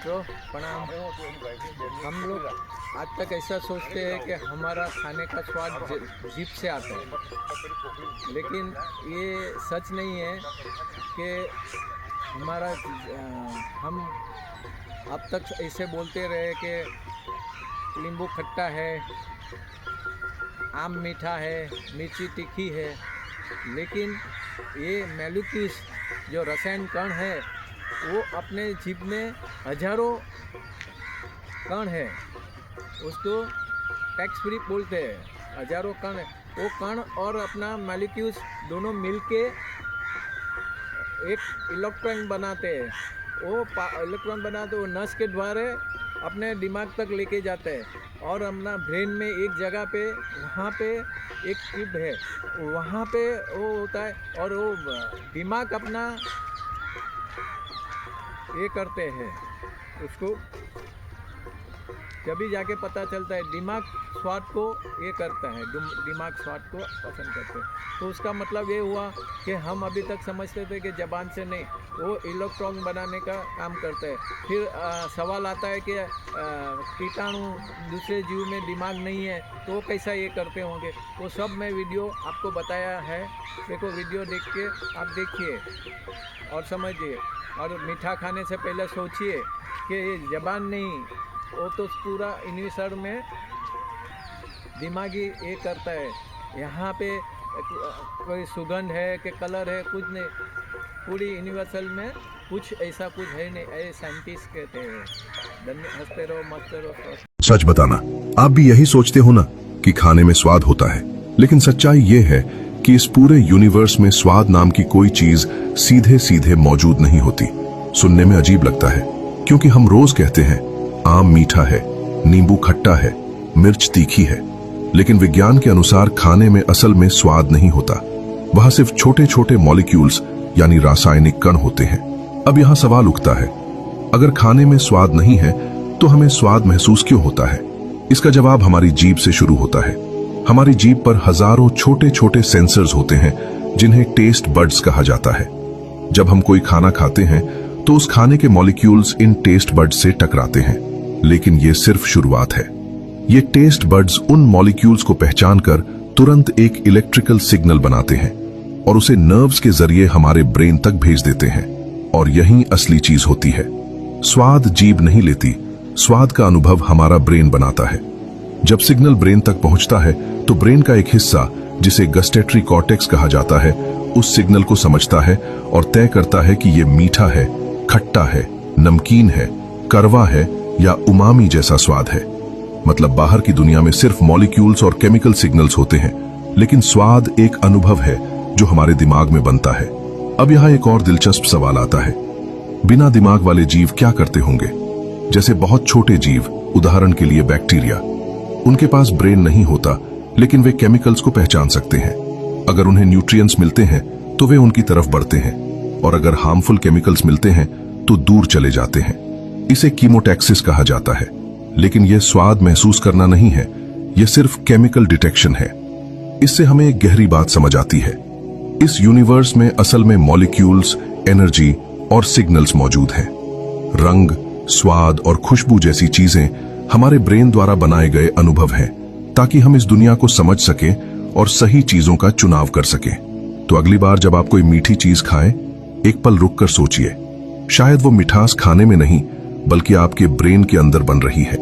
मित्रों प्रणाम। हम लोग आज तक ऐसा सोचते हैं कि हमारा खाने का स्वाद जीभ से आता है, लेकिन ये सच नहीं है कि हमारा हम अब तक ऐसे बोलते रहे कि नींबू खट्टा है, आम मीठा है, मिर्ची तीखी है, लेकिन ये मॉलिक्यूल्स जो रसायन कण है वो अपने जीभ में हजारों कण है, उसको टैक्स फ्री बोलते हैं। हजारों कण है, वो कण और अपना मॉलिक्यूल्स दोनों मिलके एक इलेक्ट्रॉन बनाते हैं। वो इलेक्ट्रॉन बनाते वो नस के द्वारा अपने दिमाग तक लेके जाते हैं और अपना ब्रेन में एक जगह पे वहाँ पे एक ट्यूब है, वहाँ पे वो होता है और वो दिमाग अपना ये करते हैं, उसको जब भी जाके पता चलता है दिमाग स्वाद को ये करता है, दिमाग स्वाद को पसंद करते हैं। तो उसका मतलब ये हुआ कि हम अभी तक समझते थे कि ज़बान से नहीं, वो इलेक्ट्रॉन बनाने का काम करता है। फिर सवाल आता है कि कीटाणु दूसरे जीव में दिमाग नहीं है तो वो कैसा ये करते होंगे। वो सब मैं वीडियो आपको बताया है, देखो वीडियो देख के आप देखिए और समझिए। और मीठा खाने से पहले सोचिए कि ये ज़बान नहीं, वो तो पूरा यूनिवर्सल में दिमागी ये करता है। यहाँ पे कोई सुगंध है कि कलर है, कुछ नहीं, पूरी यूनिवर्सल में कुछ ऐसा कुछ है नहीं, ऐसे साइंटिस्ट कहते हैं। हंसते रहो, मस्त रहो। सच बताना, आप भी यही सोचते हो ना कि खाने में स्वाद होता है, लेकिन सच्चाई ये है कि इस पूरे यूनिवर्स में स्वाद नाम की कोई चीज सीधे सीधे मौजूद नहीं होती। सुनने में अजीब लगता है क्योंकि हम रोज कहते हैं आम मीठा है, नींबू खट्टा है, मिर्च तीखी है, लेकिन विज्ञान के अनुसार खाने में असल में स्वाद नहीं होता। वहां सिर्फ छोटे छोटे मॉलिक्यूल्स यानी रासायनिक कण होते हैं। अब यहाँ सवाल उठता है, अगर खाने में स्वाद नहीं है तो हमें स्वाद महसूस क्यों होता है? इसका जवाब हमारी जीभ से शुरू होता है। हमारी जीभ पर हजारों छोटे छोटे सेंसर्स होते हैं जिन्हें टेस्ट बड्स कहा जाता है। जब हम कोई खाना खाते हैं तो उस खाने के मॉलिक्यूल्स इन टेस्ट बड्स से टकराते हैं, लेकिन ये सिर्फ शुरुआत है। ये टेस्ट बड्स उन मॉलिक्यूल्स को पहचानकर तुरंत एक इलेक्ट्रिकल सिग्नल बनाते हैं और उसे नर्व्स के जरिए हमारे ब्रेन तक भेज देते हैं। और यही असली चीज होती है। स्वाद जीभ नहीं लेती, स्वाद का अनुभव हमारा ब्रेन बनाता है। जब सिग्नल ब्रेन तक पहुंचता है तो ब्रेन का एक हिस्सा, जिसे गस्टेटरी कॉर्टेक्स कहा जाता है, उस सिग्नल को समझता है और तय करता है कि यह मीठा है, खट्टा है, नमकीन है, कड़वा है या उमामी जैसा स्वाद है। मतलब बाहर की दुनिया में सिर्फ मॉलिक्यूल्स और केमिकल सिग्नल्स होते हैं, लेकिन स्वाद एक अनुभव है जो हमारे दिमाग में बनता है। अब यहाँ एक और दिलचस्प सवाल आता है, बिना दिमाग वाले जीव क्या करते होंगे? जैसे बहुत छोटे जीव, उदाहरण के लिए बैक्टीरिया, उनके पास ब्रेन नहीं होता, लेकिन वे केमिकल्स को पहचान सकते हैं। अगर उन्हें न्यूट्रिएंट्स मिलते हैं तो वे उनकी तरफ बढ़ते हैं, और अगर हार्मफुल केमिकल्स मिलते हैं तो दूर चले जाते हैं। इसे कीमोटैक्सिस कहा जाता है। लेकिन यह स्वाद महसूस करना नहीं है, यह सिर्फ केमिकल डिटेक्शन है। इससे हमें एक गहरी बात समझ आती है, इस यूनिवर्स में असल में मॉलिक्यूल्स, एनर्जी और सिग्नल्स मौजूद हैं। रंग, स्वाद और खुशबू जैसी चीजें हमारे ब्रेन द्वारा बनाए गए अनुभव हैं, ताकि हम इस दुनिया को समझ सकें और सही चीजों का चुनाव कर सकें। तो अगली बार जब आप कोई मीठी चीज खाएं, एक पल रुककर सोचिए, शायद वो मिठास खाने में नहीं बल्कि आपके ब्रेन के अंदर बन रही है।